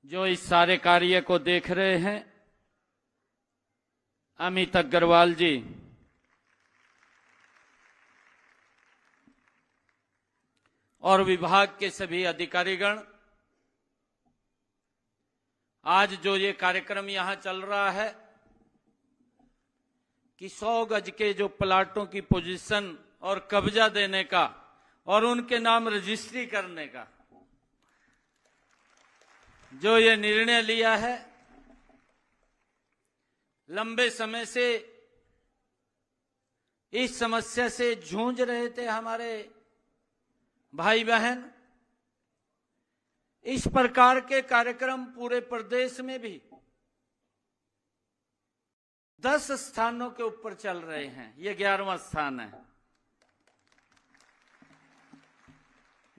जो इस सारे कार्य को देख रहे हैं, अमित अग्रवाल जी, और विभाग के सभी अधिकारीगण, आज जो ये कार्यक्रम यहां चल रहा है कि 100 गज के जो प्लाटों की पोजीशन और कब्जा देने का और उनके नाम रजिस्ट्री करने का जो ये निर्णय लिया है, लंबे समय से इस समस्या से जूझ रहे थे हमारे भाई बहन। इस प्रकार के कार्यक्रम पूरे प्रदेश में भी 10 स्थानों के ऊपर चल रहे हैं, ये 11वां स्थान है।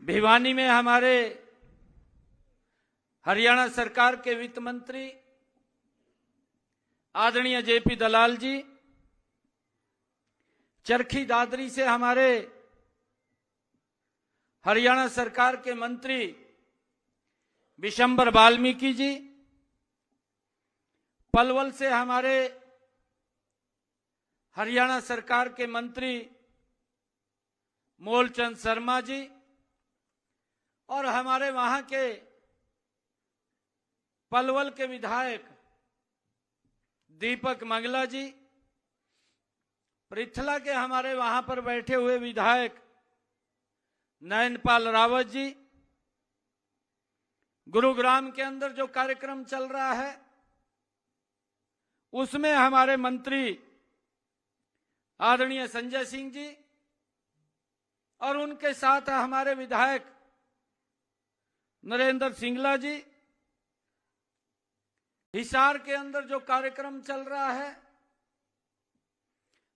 भिवानी में हमारे हरियाणा सरकार के वित्त मंत्री आदरणीय जेपी दलाल जी, चरखी दादरी से हमारे हरियाणा सरकार के मंत्री विशंबर वाल्मीकि जी, पलवल से हमारे हरियाणा सरकार के मंत्री मोलचंद शर्मा जी, और हमारे वहां के पलवल के विधायक दीपक मंगला जी, पृथला के हमारे वहां पर बैठे हुए विधायक नयनपाल रावत जी, गुरुग्राम के अंदर जो कार्यक्रम चल रहा है उसमें हमारे मंत्री आदरणीय संजय सिंह जी, और उनके साथ हमारे विधायक नरेंद्र सिंगला जी। हिसार के अंदर जो कार्यक्रम चल रहा है,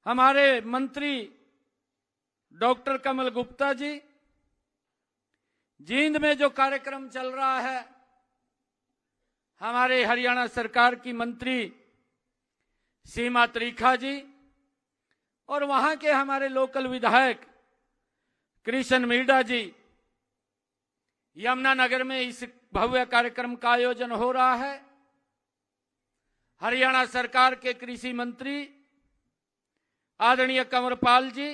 हमारे मंत्री डॉक्टर कमल गुप्ता जी। जींद में जो कार्यक्रम चल रहा है, हमारे हरियाणा सरकार की मंत्री सीमा त्रिखा जी, और वहां के हमारे लोकल विधायक कृष्ण मीडा जी। यमुनानगर में इस भव्य कार्यक्रम का आयोजन हो रहा है। हरियाणा सरकार के कृषि मंत्री आदरणीय कंवरपाल जी,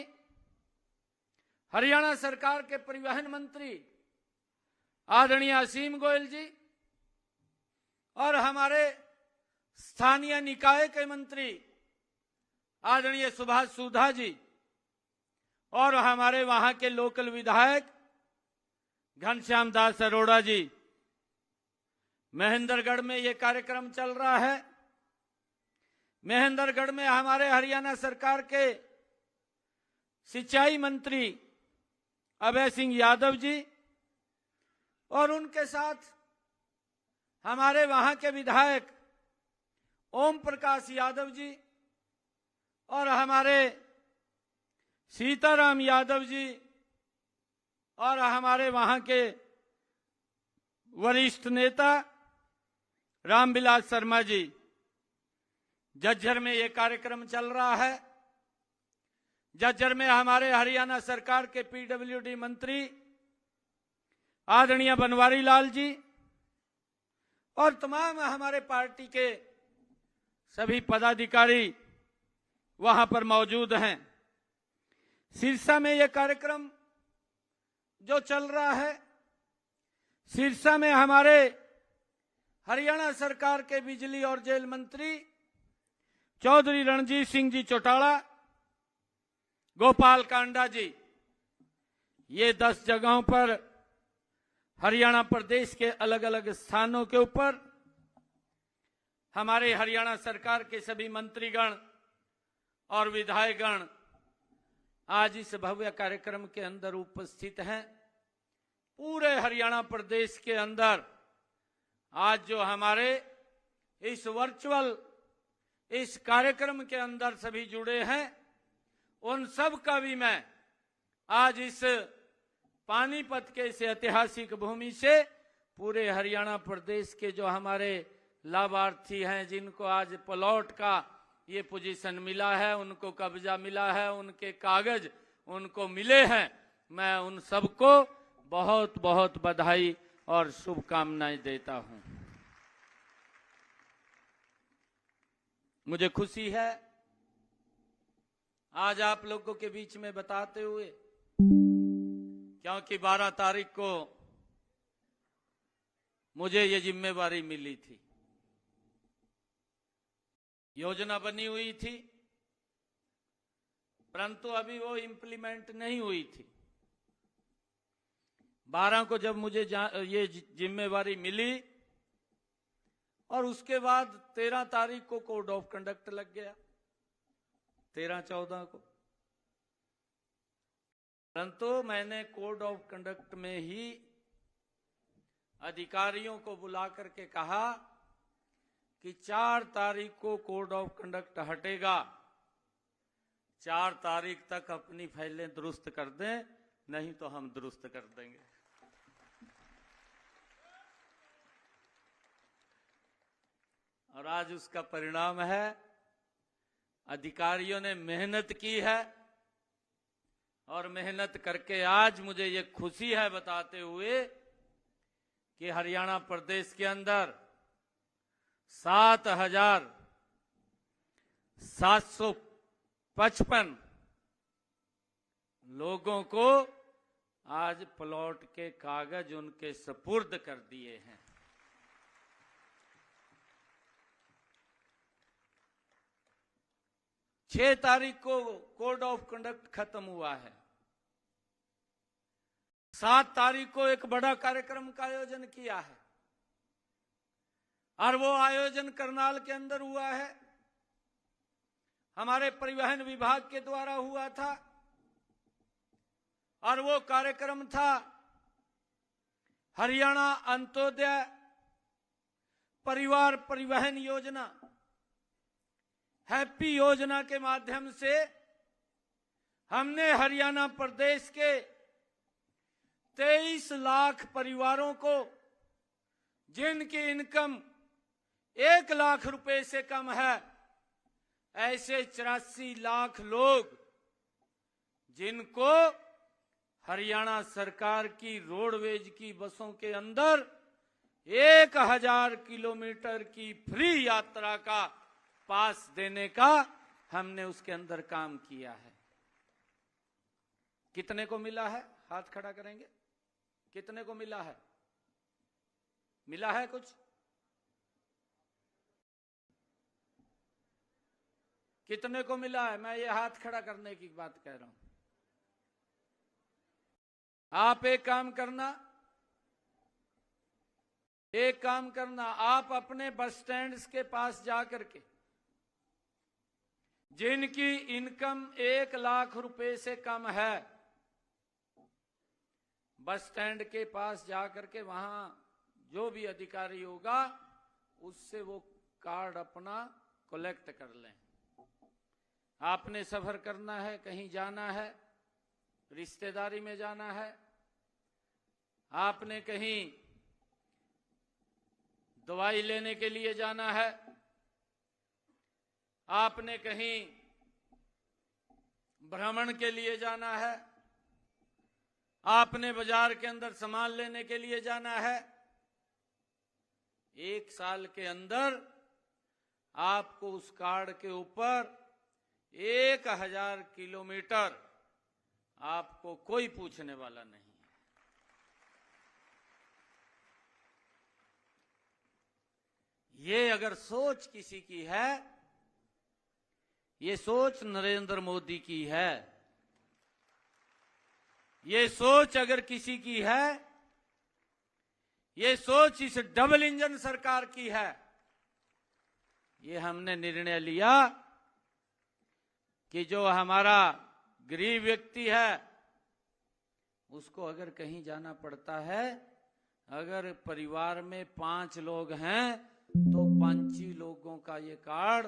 हरियाणा सरकार के परिवहन मंत्री आदरणीय असीम गोयल जी, और हमारे स्थानीय निकाय के मंत्री आदरणीय सुभाष सुधा जी, और हमारे वहां के लोकल विधायक घनश्याम दास अरोड़ा जी। महेंद्रगढ़ में ये कार्यक्रम चल रहा है। महेंद्रगढ़ में हमारे हरियाणा सरकार के सिंचाई मंत्री अभय सिंह यादव जी, और उनके साथ हमारे वहां के विधायक ओम प्रकाश यादव जी, और हमारे सीताराम यादव जी, और हमारे वहां के वरिष्ठ नेता रामविलास शर्मा जी। झज्जर में ये कार्यक्रम चल रहा है। झज्जर में हमारे हरियाणा सरकार के पीडब्ल्यूडी मंत्री आदरणीय बनवारी लाल जी, और तमाम हमारे पार्टी के सभी पदाधिकारी वहां पर मौजूद हैं। सिरसा में यह कार्यक्रम जो चल रहा है, सिरसा में हमारे हरियाणा सरकार के बिजली और जेल मंत्री चौधरी रणजीत सिंह जी चौटाला, गोपाल कांडा जी, ये 10 जगहों पर हरियाणा प्रदेश के अलग अलग स्थानों के ऊपर हमारे हरियाणा सरकार के सभी मंत्रीगण और विधायकगण आज इस भव्य कार्यक्रम के अंदर उपस्थित हैं। पूरे हरियाणा प्रदेश के अंदर आज जो हमारे इस वर्चुअल इस कार्यक्रम के अंदर सभी जुड़े हैं, उन सब का भी मैं आज इस पानीपत के इस ऐतिहासिक भूमि से पूरे हरियाणा प्रदेश के जो हमारे लाभार्थी हैं, जिनको आज प्लॉट का ये पोजीशन मिला है, उनको कब्जा मिला है, उनके कागज उनको मिले हैं, मैं उन सबको बहुत बहुत बधाई और शुभकामनाएं देता हूं। मुझे खुशी है आज आप लोगों के बीच में बताते हुए, क्योंकि 12 तारीख को मुझे ये जिम्मेवारी मिली थी। योजना बनी हुई थी, परंतु अभी वो इंप्लीमेंट नहीं हुई थी। 12 को जब मुझे ये जिम्मेवारी मिली और उसके बाद 13 तारीख को कोड ऑफ कंडक्ट लग गया, 13-14 को। परंतु मैंने कोड ऑफ कंडक्ट में ही अधिकारियों को बुला करके कहा कि 4 तारीख को कोड ऑफ कंडक्ट हटेगा, 4 तारीख तक अपनी फाइलें दुरुस्त कर दें, नहीं तो हम दुरुस्त कर देंगे। और आज उसका परिणाम है, अधिकारियों ने मेहनत की है और मेहनत करके आज मुझे ये खुशी है बताते हुए कि हरियाणा प्रदेश के अंदर 7,755 लोगों को आज प्लॉट के कागज उनके सुपुर्द कर दिए हैं। 6 तारीख को कोड ऑफ कंडक्ट खत्म हुआ है। 7 तारीख को एक बड़ा कार्यक्रम का आयोजन किया है और वो आयोजन करनाल के अंदर हुआ है, हमारे परिवहन विभाग के द्वारा हुआ था। और वो कार्यक्रम था हरियाणा अंत्योदय परिवार परिवहन योजना, हैप्पी योजना के माध्यम से हमने हरियाणा प्रदेश के 23 लाख परिवारों को, जिनकी इनकम 1 लाख रुपए से कम है, ऐसे 84 लाख लोग जिनको हरियाणा सरकार की रोडवेज की बसों के अंदर 1000 किलोमीटर की फ्री यात्रा का पास देने का हमने उसके अंदर काम किया है। कितने को मिला है? हाथ खड़ा करेंगे। कितने को मिला है? मिला है कुछ? कितने को मिला है? मैं ये हाथ खड़ा करने की बात कह रहा हूं। आप एक काम करना, आप अपने बस स्टैंड के पास जाकर के जिनकी इनकम 1 लाख रुपए से कम है, बस स्टैंड के पास जाकर के वहां जो भी अधिकारी होगा उससे वो कार्ड अपना कलेक्ट कर लें। आपने सफर करना है, कहीं जाना है, रिश्तेदारी में जाना है, आपने कहीं दवाई लेने के लिए जाना है, आपने कहीं भ्रमण के लिए जाना है, आपने बाजार के अंदर सामान लेने के लिए जाना है, 1 साल के अंदर आपको उस कार्ड के ऊपर 1000 किलोमीटर आपको कोई पूछने वाला नहीं है। ये अगर सोच किसी की है, ये सोच नरेंद्र मोदी की है। ये सोच अगर किसी की है, ये सोच इस डबल इंजन सरकार की है। ये हमने निर्णय लिया कि जो हमारा गरीब व्यक्ति है उसको अगर कहीं जाना पड़ता है, अगर परिवार में 5 लोग हैं तो 5 लोगों का ये कार्ड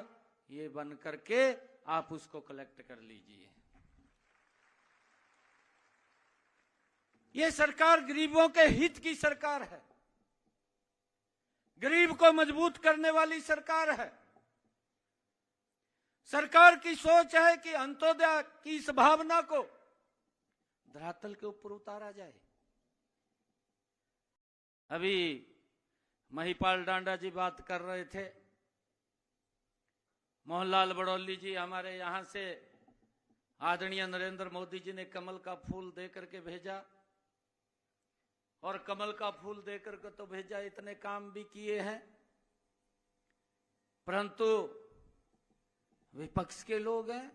ये बन करके आप उसको कलेक्ट कर लीजिए। ये सरकार गरीबों के हित की सरकार है, गरीब को मजबूत करने वाली सरकार है। सरकार की सोच है कि अंत्योदय की इस भावना को धरातल के ऊपर उतारा जाए। अभी महिपाल डांडा जी बात कर रहे थे मोहनलाल बड़ौली जी हमारे यहाँ से आदरणीय नरेंद्र मोदी जी ने कमल का फूल दे करके भेजा, और कमल का फूल दे करके तो भेजा, इतने काम भी किए हैं, परंतु विपक्ष के लोग हैं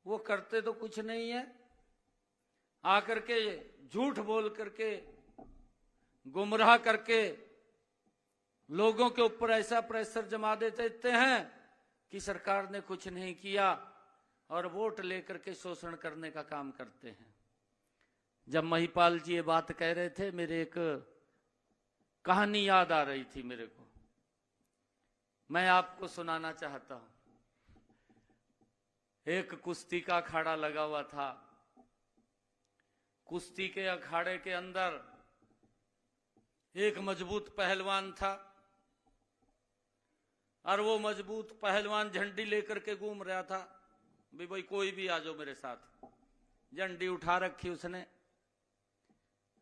वो करते तो कुछ नहीं है, आकर के झूठ बोल करके गुमराह करके लोगों के ऊपर ऐसा प्रेशर जमा देते हैं कि सरकार ने कुछ नहीं किया, और वोट लेकर के शोषण करने का काम करते हैं। जब महिपाल जी ये बात कह रहे थे, मेरे एक कहानी याद आ रही थी मेरे को, मैं आपको सुनाना चाहता हूं। एक कुश्ती का अखाड़ा लगा हुआ था। कुश्ती के अखाड़े के अंदर एक मजबूत पहलवान था, और वो मजबूत पहलवान झंडी लेकर के घूम रहा था, भाई कोई भी आ जाओ मेरे साथ। झंडी उठा रखी उसने,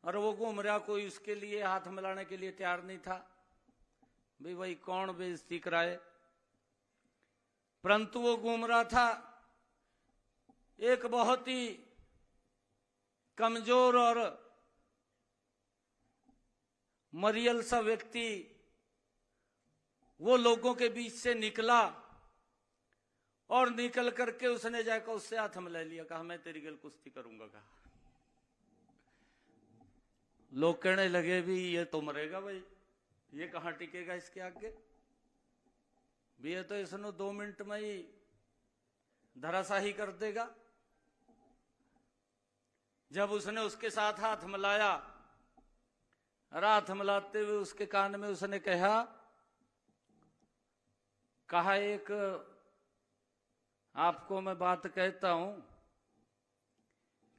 और वो घूम रहा, कोई उसके लिए हाथ मिलाने के लिए तैयार नहीं था, भाई कौन बेइज्जती कराए। परंतु वो घूम रहा था, एक बहुत ही कमजोर और मरियल सा व्यक्ति वो लोगों के बीच से निकला, और निकल करके उसने जाकर उससे हाथ मिला लिया, कहा मैं तेरी गल कुश्ती करूंगा। कहा, लोग कहने लगे भी ये तो मरेगा भाई, ये कहां टिकेगा इसके आगे भी, ये तो इसने 2 मिनट में ही धराशाही कर देगा। जब उसने उसके साथ हाथ मिलाया, हाथ मिलाते हुए उसके कान में उसने कहा एक आपको मैं बात कहता हूं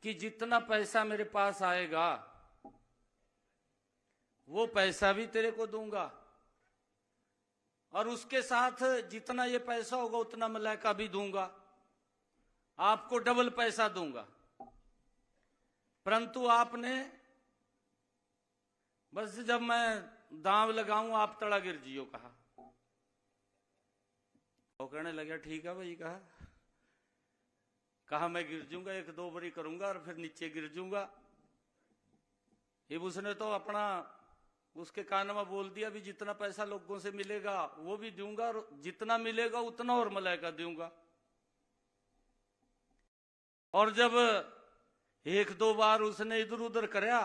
कि जितना पैसा मेरे पास आएगा वो पैसा भी तेरे को दूंगा, और उसके साथ जितना ये पैसा होगा उतना मलाइका भी दूंगा, आपको डबल पैसा दूंगा। परंतु आपने बस जब मैं दांव लगाऊं आप तड़ा गिर जियो। कहा, वो कहने लगा ठीक है भाई। कहा मैं गिर जाऊंगा, 1-2 बारी करूंगा और फिर नीचे गिर जाऊंगा। ये उसने तो अपना उसके कान में बोल दिया भी जितना पैसा लोगों से मिलेगा वो भी दूंगा, और जितना मिलेगा उतना और मलाइका दूंगा। और जब 1-2 बार उसने इधर उधर कराया,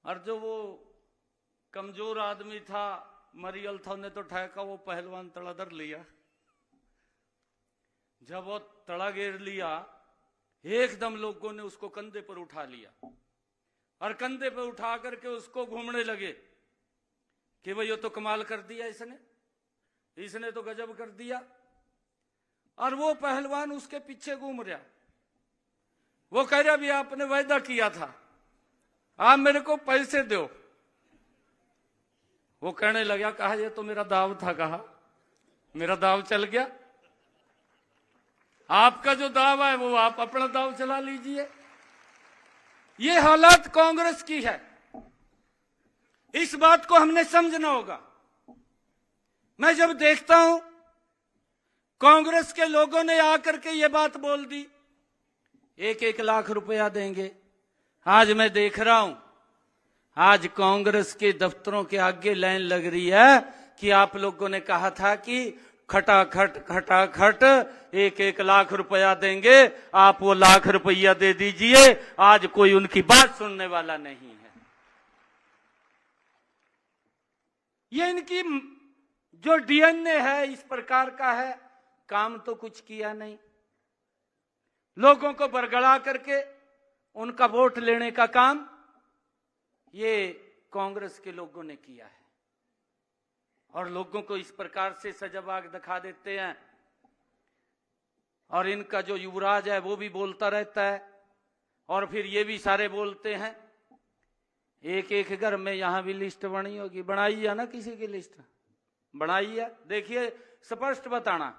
और जो वो कमजोर आदमी था, मरियल था, उन्हें तो ठहका वो पहलवान तड़ा धर लिया। जब वो तड़ा गिर लिया, एकदम लोगों ने उसको कंधे पर उठा लिया, और कंधे पर उठा करके उसको घूमने लगे कि भाई ये तो कमाल कर दिया इसने तो गजब कर दिया। और वो पहलवान उसके पीछे घूम रहा, वो कह रहा भी आपने वायदा किया था, आप मेरे को पैसे दो। वो कहने लगा, कहा ये तो मेरा दाव था। कहा मेरा दाव चल गया, आपका जो दाव है वो आप अपना दाव चला लीजिए। ये हालात कांग्रेस की है, इस बात को हमने समझना होगा। मैं जब देखता हूं कांग्रेस के लोगों ने आकर के ये बात बोल दी, 1-1 लाख रुपया देंगे। आज मैं देख रहा हूं, आज कांग्रेस के दफ्तरों के आगे लाइन लग रही है कि आप लोगों ने कहा था कि खटाखट 1-1 लाख रुपया देंगे, आप वो लाख रुपया दे दीजिए। आज कोई उनकी बात सुनने वाला नहीं है। ये इनकी जो डीएनए है इस प्रकार का है, काम तो कुछ किया नहीं, लोगों को बरगला करके उनका वोट लेने का काम ये कांग्रेस के लोगों ने किया है, और लोगों को इस प्रकार से सजाबाग दिखा देते हैं। और इनका जो युवराज है वो भी बोलता रहता है, और फिर ये भी सारे बोलते हैं। एक घर में यहां भी लिस्ट बनी होगी, बनाई है ना, किसी की लिस्ट बनाई है, देखिए स्पष्ट बताना,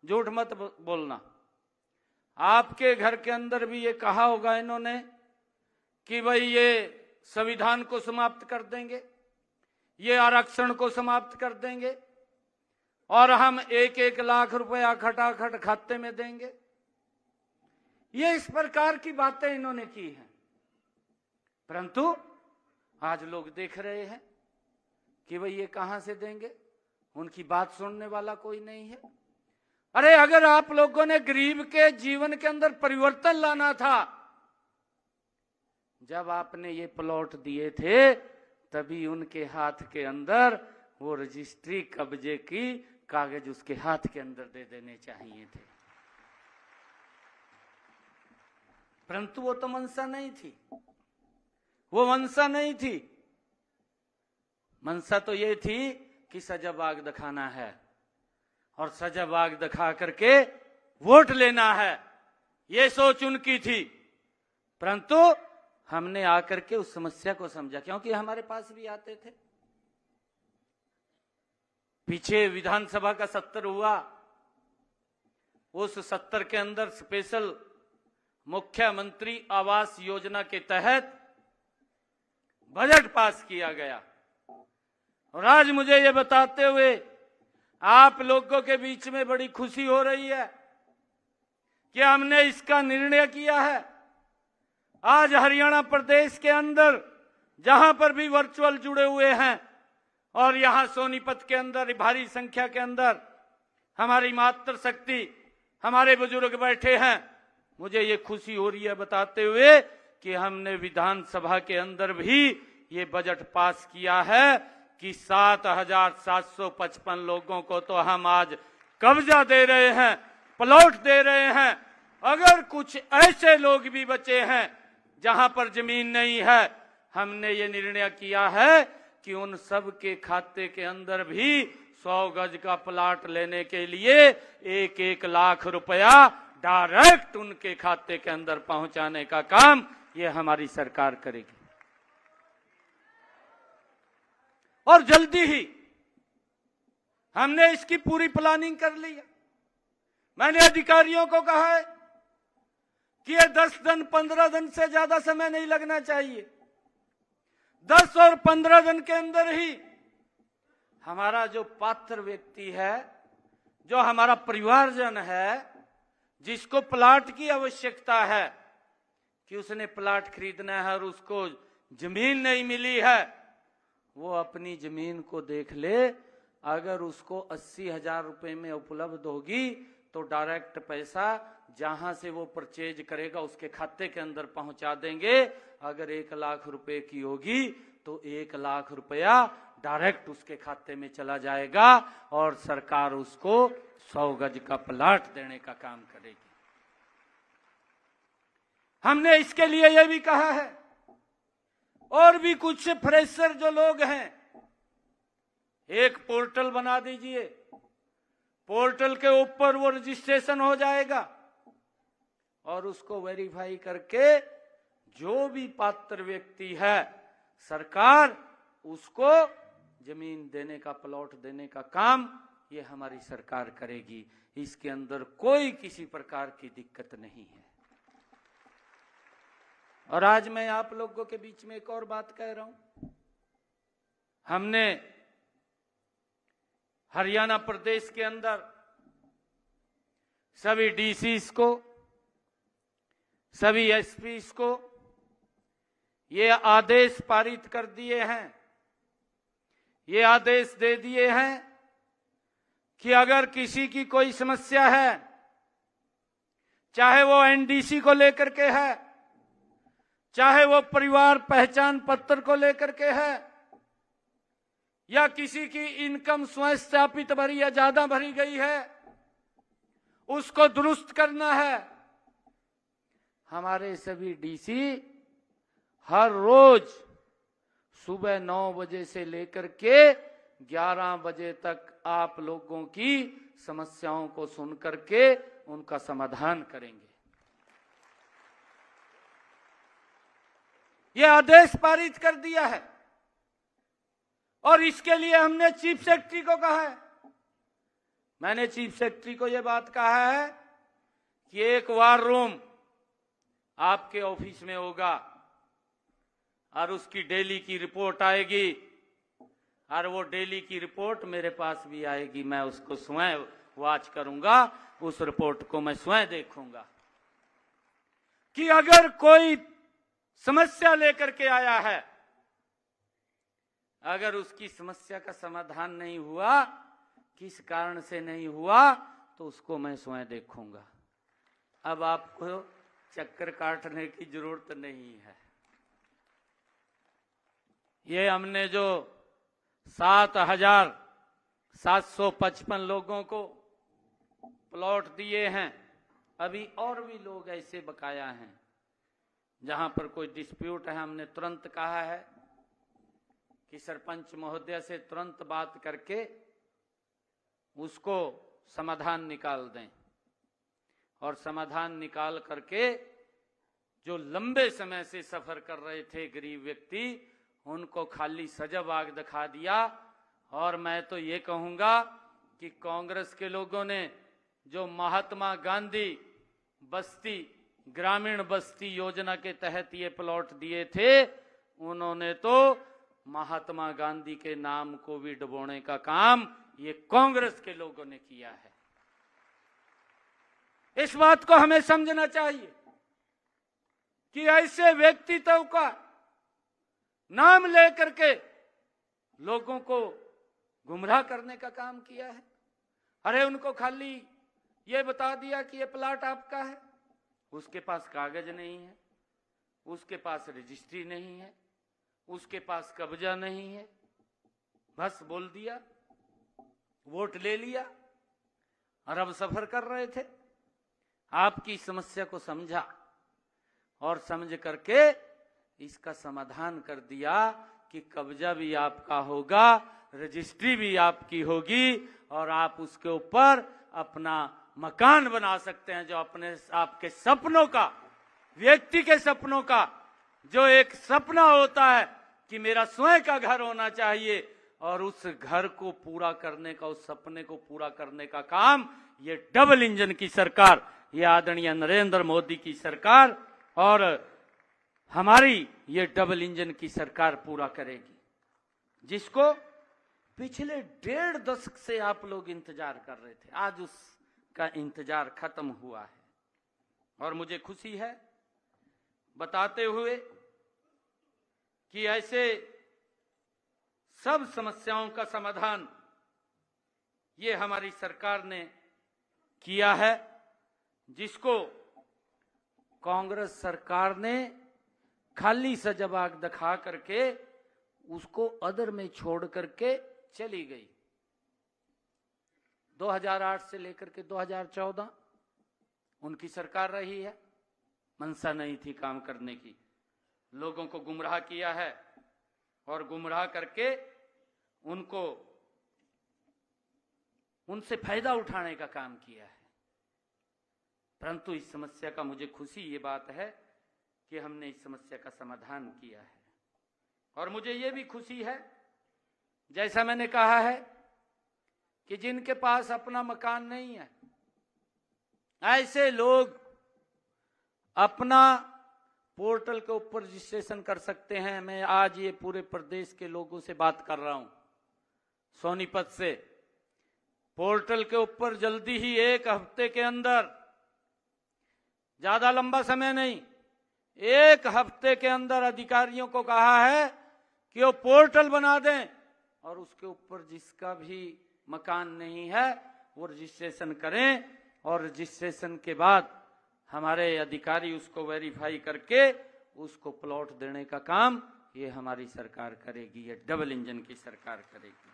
झूठ मत बोलना। आपके घर के अंदर भी ये कहा होगा इन्होंने कि भाई ये संविधान को समाप्त कर देंगे, ये आरक्षण को समाप्त कर देंगे, और हम 1-1 लाख रुपया खटाखट खाते में देंगे। ये इस प्रकार की बातें इन्होंने की हैं, परंतु आज लोग देख रहे हैं कि भाई ये कहां से देंगे, उनकी बात सुनने वाला कोई नहीं है। अरे अगर आप लोगों ने गरीब के जीवन के अंदर परिवर्तन लाना था, जब आपने ये प्लॉट दिए थे तभी उनके हाथ के अंदर वो रजिस्ट्री कब्जे की कागज उसके हाथ के अंदर दे देने चाहिए थे, परंतु वो तो मंशा नहीं थी, वो मंशा नहीं थी। मंशा तो ये थी कि सजा बाग दिखाना है और सजा बाग दिखा करके वोट लेना है, ये सोच उनकी थी। परंतु हमने आकर के उस समस्या को समझा, क्योंकि हमारे पास भी आते थे। पीछे विधानसभा का 70 हुआ, उस 70 के अंदर स्पेशल मुख्यमंत्री आवास योजना के तहत बजट पास किया गया। और आज मुझे ये बताते हुए आप लोगों के बीच में बड़ी खुशी हो रही है कि हमने इसका निर्णय किया है। आज हरियाणा प्रदेश के अंदर जहां पर भी वर्चुअल जुड़े हुए हैं और यहां सोनीपत के अंदर भारी संख्या के अंदर हमारी मातृशक्ति, हमारे बुजुर्ग बैठे हैं, मुझे ये खुशी हो रही है बताते हुए कि हमने विधानसभा के अंदर भी ये बजट पास किया है कि 7,755 लोगों को तो हम आज कब्जा दे रहे हैं, प्लॉट दे रहे हैं। अगर कुछ ऐसे लोग भी बचे हैं जहां पर जमीन नहीं है, हमने ये निर्णय किया है कि उन सब के खाते के अंदर भी 100 गज का प्लॉट लेने के लिए 1-1 लाख रुपया डायरेक्ट उनके खाते के अंदर पहुंचाने का काम ये हमारी सरकार करेगी। और जल्दी ही हमने इसकी पूरी प्लानिंग कर ली है। मैंने अधिकारियों को कहा है कि ये 10 दिन 15 दिन से ज्यादा समय नहीं लगना चाहिए। 10 और 15 दिन के अंदर ही हमारा जो पात्र व्यक्ति है, जो हमारा परिवारजन है, जिसको प्लाट की आवश्यकता है कि उसने प्लाट खरीदना है और उसको जमीन नहीं मिली है, वो अपनी जमीन को देख ले। अगर उसको 80,000 रुपए में उपलब्ध होगी तो डायरेक्ट पैसा जहां से वो परचेज करेगा उसके खाते के अंदर पहुंचा देंगे। अगर 1 लाख रुपए की होगी तो 1 लाख रुपया डायरेक्ट उसके खाते में चला जाएगा और सरकार उसको 100 गज का प्लाट देने का काम करेगी। हमने इसके लिए यह भी कहा है, और भी कुछ फ्रेशर जो लोग हैं, एक पोर्टल बना दीजिए, पोर्टल के ऊपर वो रजिस्ट्रेशन हो जाएगा और उसको वेरीफाई करके जो भी पात्र व्यक्ति है, सरकार उसको जमीन देने का, प्लॉट देने का काम ये हमारी सरकार करेगी। इसके अंदर कोई किसी प्रकार की दिक्कत नहीं है। और आज मैं आप लोगों के बीच में एक और बात कह रहा हूं। हमने हरियाणा प्रदेश के अंदर सभी डीसीज को, सभी एसपीज को ये आदेश पारित कर दिए हैं, ये आदेश दे दिए हैं कि अगर किसी की कोई समस्या है, चाहे वो एनडीसी को लेकर के है, चाहे वो परिवार पहचान पत्र को लेकर के है, या किसी की इनकम स्वयं सत्यापित भरी या ज्यादा भरी गई है, उसको दुरुस्त करना है, हमारे सभी डीसी हर रोज सुबह 9 बजे से लेकर के 11 बजे तक आप लोगों की समस्याओं को सुन करके उनका समाधान करेंगे। यह आदेश पारित कर दिया है और इसके लिए हमने चीफ सेक्रेटरी को कहा है। मैंने चीफ सेक्रेटरी को यह बात कहा है कि एक वार रूम आपके ऑफिस में होगा और उसकी डेली की रिपोर्ट आएगी। और वो डेली की रिपोर्ट मेरे पास भी आएगी, मैं उसको स्वयं वॉच करूंगा, उस रिपोर्ट को मैं स्वयं देखूंगा कि अगर कोई समस्या लेकर के आया है, अगर उसकी समस्या का समाधान नहीं हुआ, किस कारण से नहीं हुआ, तो उसको मैं स्वयं देखूंगा। अब आपको चक्कर काटने की जरूरत नहीं है। ये हमने जो 7,755 लोगों को प्लॉट दिए हैं, अभी और भी लोग ऐसे बकाया हैं जहां पर कोई डिस्प्यूट है। हमने तुरंत कहा है कि सरपंच महोदय से तुरंत बात करके उसको समाधान निकाल दें, और समाधान निकाल करके जो लंबे समय से सफर कर रहे थे गरीब व्यक्ति, उनको खाली सजाबाग दिखा दिया। और मैं तो ये कहूंगा कि कांग्रेस के लोगों ने जो महात्मा गांधी बस्ती ग्रामीण बस्ती योजना के तहत ये प्लॉट दिए थे, उन्होंने तो महात्मा गांधी के नाम को भी डुबोने का काम ये कांग्रेस के लोगों ने किया है। इस बात को हमें समझना चाहिए कि ऐसे व्यक्तित्व का नाम लेकर के लोगों को गुमराह करने का काम किया है। अरे उनको खाली ये बता दिया कि ये प्लाट आपका है, उसके पास कागज नहीं है, उसके पास रजिस्ट्री नहीं है, उसके पास कब्जा नहीं है, बस बोल दिया, वोट ले लिया और अब सफर कर रहे थे। आपकी समस्या को समझा और समझ करके इसका समाधान कर दिया कि कब्जा भी आपका होगा, रजिस्ट्री भी आपकी होगी, और आप उसके ऊपर अपना मकान बना सकते हैं, जो अपने आपके सपनों का, व्यक्ति के सपनों का, जो एक सपना होता है कि मेरा स्वयं का घर होना चाहिए, और उस घर को पूरा करने का, उस सपने को पूरा करने का काम ये डबल इंजन की सरकार, ये आदरणीय नरेंद्र मोदी की सरकार और हमारी ये डबल इंजन की सरकार पूरा करेगी, जिसको पिछले 1.5 दशक से आप लोग इंतजार कर रहे थे। आज उसका इंतजार खत्म हुआ है और मुझे खुशी है बताते हुए कि ऐसे सब समस्याओं का समाधान ये हमारी सरकार ने किया है, जिसको कांग्रेस सरकार ने खाली सजाबाग दिखा करके उसको अदर में छोड़ करके चली गई। 2008 से लेकर के 2014 उनकी सरकार रही है, मंशा नहीं थी काम करने की, लोगों को गुमराह किया है और गुमराह करके उनको उनसे फायदा उठाने का काम किया है। परंतु इस समस्या का मुझे खुशी ये बात है कि हमने इस समस्या का समाधान किया है, और मुझे ये भी खुशी है, जैसा मैंने कहा है कि जिनके पास अपना मकान नहीं है, ऐसे लोग अपना पोर्टल के ऊपर रजिस्ट्रेशन कर सकते हैं। मैं आज ये पूरे प्रदेश के लोगों से बात कर रहा हूं, सोनीपत से। पोर्टल के ऊपर जल्दी ही 1 हफ्ते के अंदर, ज्यादा लंबा समय नहीं, 1 हफ्ते के अंदर अधिकारियों को कहा है कि वो पोर्टल बना दें और उसके ऊपर जिसका भी मकान नहीं है वो रजिस्ट्रेशन करें, और रजिस्ट्रेशन के बाद हमारे अधिकारी उसको वेरीफाई करके उसको प्लॉट देने का काम ये हमारी सरकार करेगी, ये डबल इंजन की सरकार करेगी।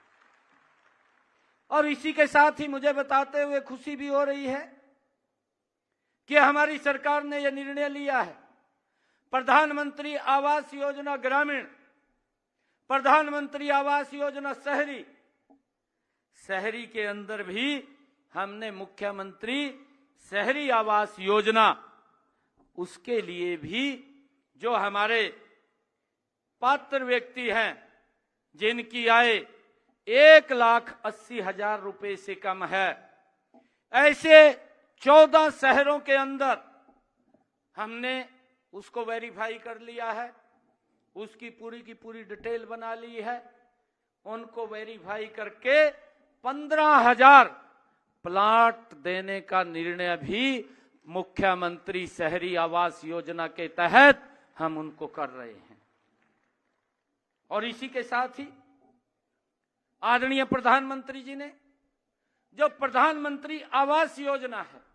और इसी के साथ ही मुझे बताते हुए खुशी भी हो रही है कि हमारी सरकार ने यह निर्णय लिया है, प्रधानमंत्री आवास योजना ग्रामीण, प्रधानमंत्री आवास योजना शहरी, शहरी के अंदर भी हमने मुख्यमंत्री शहरी आवास योजना, उसके लिए भी जो हमारे पात्र व्यक्ति हैं जिनकी आय 1,80,000 रुपए से कम है, ऐसे 14 शहरों के अंदर हमने उसको वेरीफाई कर लिया है, उसकी पूरी की पूरी डिटेल बना ली है, उनको वेरीफाई करके 15,000 प्लाट देने का निर्णय भी मुख्यमंत्री शहरी आवास योजना के तहत हम उनको कर रहे हैं। और इसी के साथ ही आदरणीय प्रधानमंत्री जी ने जो प्रधानमंत्री आवास योजना है